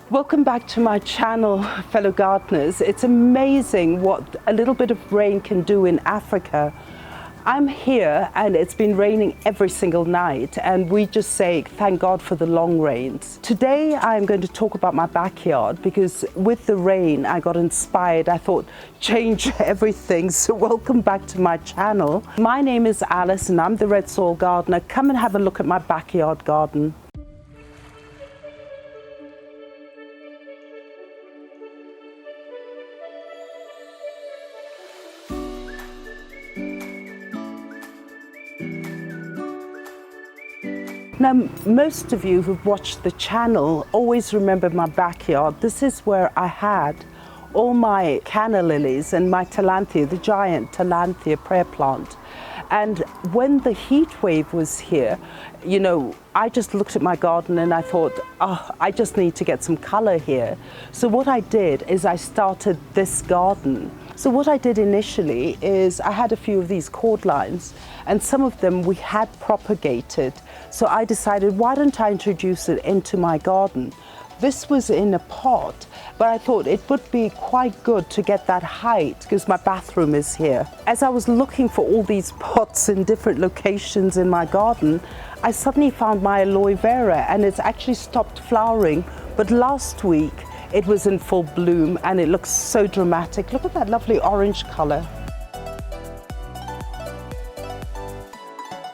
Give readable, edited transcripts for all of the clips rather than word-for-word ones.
Welcome back to my channel, fellow gardeners. It's amazing what a little bit of rain can do in Africa. I'm here and it's been raining every single night, and we just say thank God for the long rains. Today I'm going to talk about my backyard because with the rain I got inspired. I thought change everything. So welcome back to my channel. My name is Alice and I'm the Red Soil Gardener. Come and have a look at my backyard garden. Now, most of you who've watched the channel always remember my backyard. This is where I had all my canna lilies and my Tillandsia, the giant Tillandsia prayer plant. And when the heat wave was here, you know, I just looked at my garden and I thought, oh, I just need to get some color here. So what I did is I started this garden. So what I did initially is I had a few of these cord lines and some of them we had propagated. So I decided, why don't I introduce it into my garden? This was in a pot, but I thought it would be quite good to get that height because my bathroom is here. As I was looking for all these pots in different locations in my garden, I suddenly found my aloe vera and it's actually stopped flowering. But last week it was in full bloom and it looks so dramatic. Look at that lovely orange color.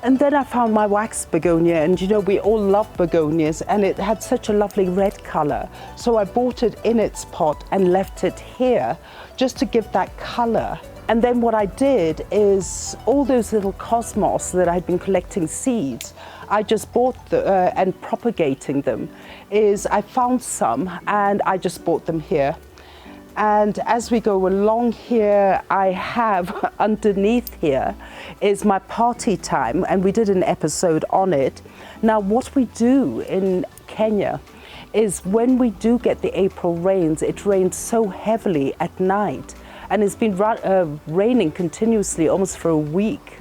And then I found my wax begonia, and you know, we all love begonias, and it had such a lovely red color. So I bought it in its pot and left it here just to give that color. And then what I did is all those little cosmos that I'd been collecting seeds, I just bought and propagating them, is I found some and I just bought them here. And as we go along here, I have underneath here is my party time, and we did an episode on it. Now what we do in Kenya is when we do get the April rains, it rains so heavily at night, and it's been raining continuously almost for a week.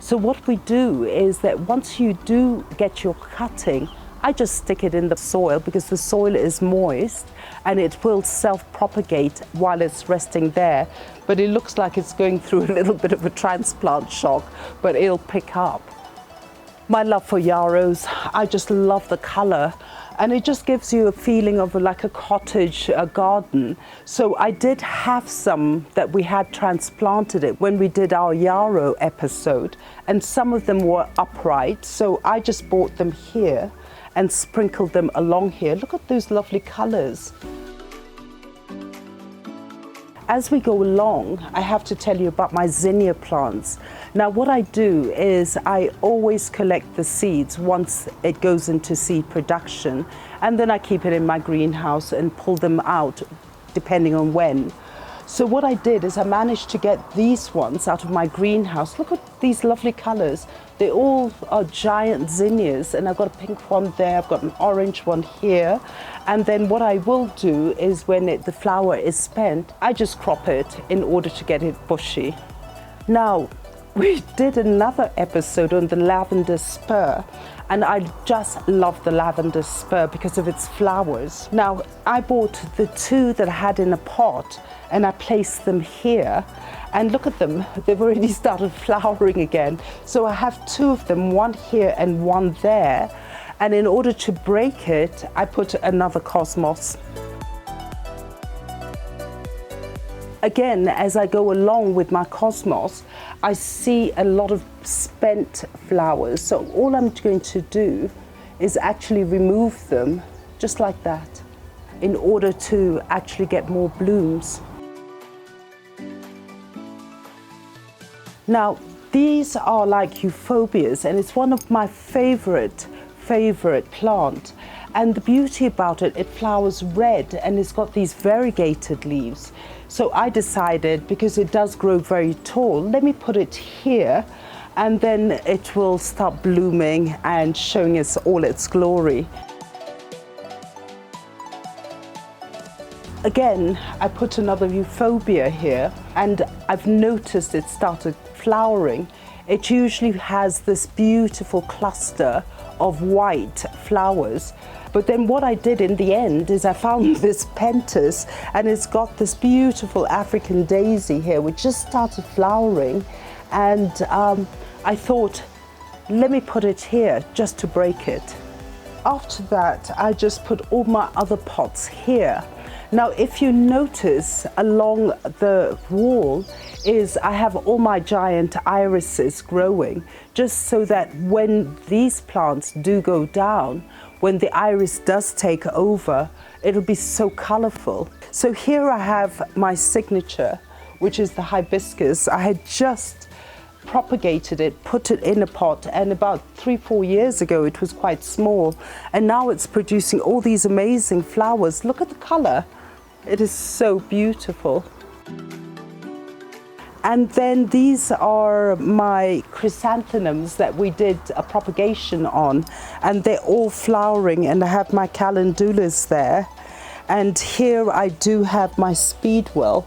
So what we do is that once you do get your cutting, I just stick it in the soil because the soil is moist and it will self-propagate while it's resting there. But it looks like it's going through a little bit of a transplant shock, but it'll pick up. My love for yarrows, I just love the color, and it just gives you a feeling of like a cottage garden. So I did have some that we had transplanted it when we did our yarrow episode, and some of them were upright, so I just bought them here and sprinkled them along here. Look at those lovely colors. As we go along, I have to tell you about my zinnia plants. Now what I do is I always collect the seeds once it goes into seed production, and then I keep it in my greenhouse and pull them out depending on when. So what I did is I managed to get these ones out of my greenhouse. Look at these lovely colors. They all are giant zinnias, and I've got a pink one there, I've got an orange one here. And then what I will do is when the flower is spent, I just crop it in order to get it bushy. Now, we did another episode on the lavender spur, and I just love the lavender spur because of its flowers. Now, I bought the two that I had in a pot and I placed them here, and look at them, they've already started flowering again. So I have two of them, one here and one there, and in order to break it, I put another cosmos. Again, as I go along with my cosmos, I see a lot of spent flowers. So all I'm going to do is actually remove them just like that in order to actually get more blooms. Now, these are like euphorbias, and it's one of my favorite plant. And the beauty about it, it flowers red and it's got these variegated leaves. So I decided, because it does grow very tall, let me put it here, and then it will start blooming and showing us all its glory. Again, I put another euphorbia here, and I've noticed it started flowering. It usually has this beautiful cluster of white flowers. But then what I did in the end is I found this Pentas, and it's got this beautiful African daisy here which just started flowering, and I thought, let me put it here just to break it. After that, I just put all my other pots here. Now, if you notice along the wall is I have all my giant irises growing, just so that when these plants do go down, when the iris does take over, it'll be so colorful. So here I have my signature, which is the hibiscus. I had just propagated it, put it in a pot, and about 3-4 years ago it was quite small, and now it's producing all these amazing flowers. Look at the color, it is so beautiful. And then these are my chrysanthemums that we did a propagation on, and they're all flowering, and I have my calendulas there. And here I do have my Speedwell,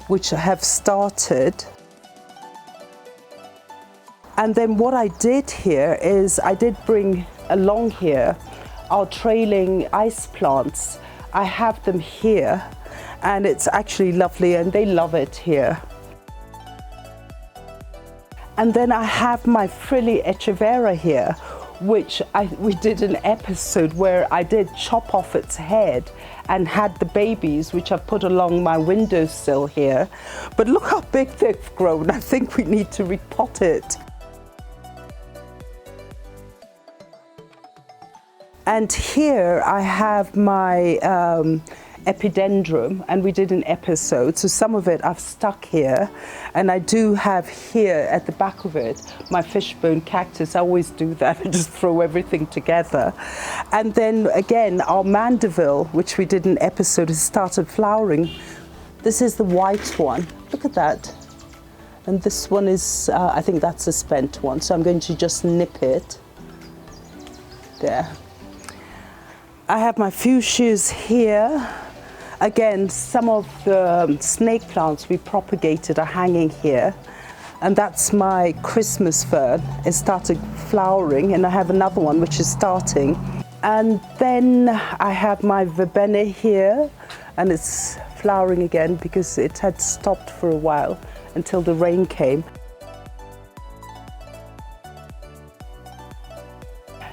which have started. And then what I did here is I did bring along here our trailing ice plants. I have them here, and it's actually lovely, and they love it here. And then I have my frilly echeveria here, which we did an episode where I did chop off its head and had the babies, which I've put along my windowsill here. But look how big they've grown. I think we need to repot it. And here I have my epidendrum, and we did an episode, so some of it I've stuck here, and I do have here at the back of it my fishbone cactus. I always do that, I just throw everything together. And then again our mandeville, which we did an episode, has started flowering. This is the white one, look at that. And this one is I think that's a spent one, so I'm going to just nip it there. I have my fuchsias here. Again, some of the snake plants we propagated are hanging here. And that's my Christmas fern. It started flowering, and I have another one which is starting. And then I have my verbena here, and it's flowering again because it had stopped for a while until the rain came.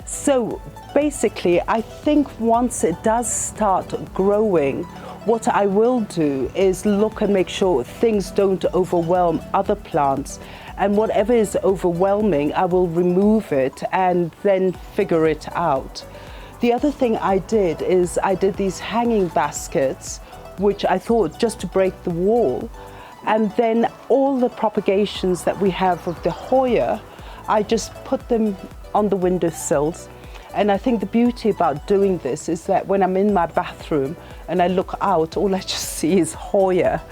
So basically, I think once it does start growing, what I will do is look and make sure things don't overwhelm other plants. And whatever is overwhelming, I will remove it and then figure it out. The other thing I did is I did these hanging baskets, which I thought just to break the wall. And then all the propagations that we have of the Hoya, I just put them on the windowsills. And I think the beauty about doing this is that when I'm in my bathroom and I look out, all I just see is Hoya.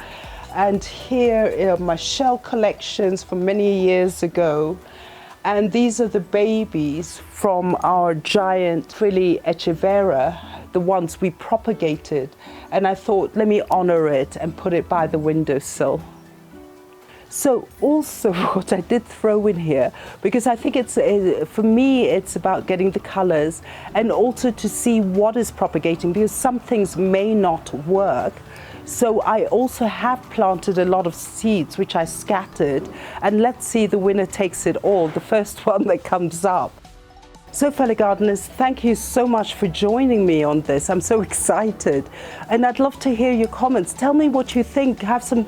And here are my shell collections from many years ago. And these are the babies from our giant frilly echeveria, the ones we propagated. And I thought, let me honor it and put it by the windowsill. So also what I did throw in here, because I think it's, for me, it's about getting the colors and also to see what is propagating, because some things may not work. So I also have planted a lot of seeds, which I scattered, and let's see, the winner takes it all, the first one that comes up. So fellow gardeners, thank you so much for joining me on this. I'm so excited, and I'd love to hear your comments. Tell me what you think. Have some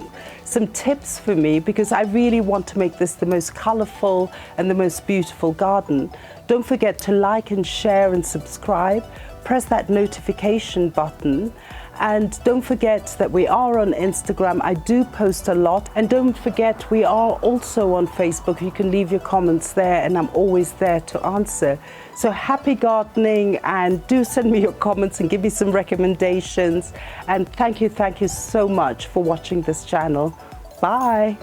tips for me, because I really want to make this the most colorful and the most beautiful garden. Don't forget to like and share and subscribe. Press that notification button. And don't forget that we are on Instagram. I do post a lot. And don't forget, we are also on Facebook. You can leave your comments there, and I'm always there to answer. So happy gardening, and do send me your comments and give me some recommendations. And thank you so much for watching this channel. Bye.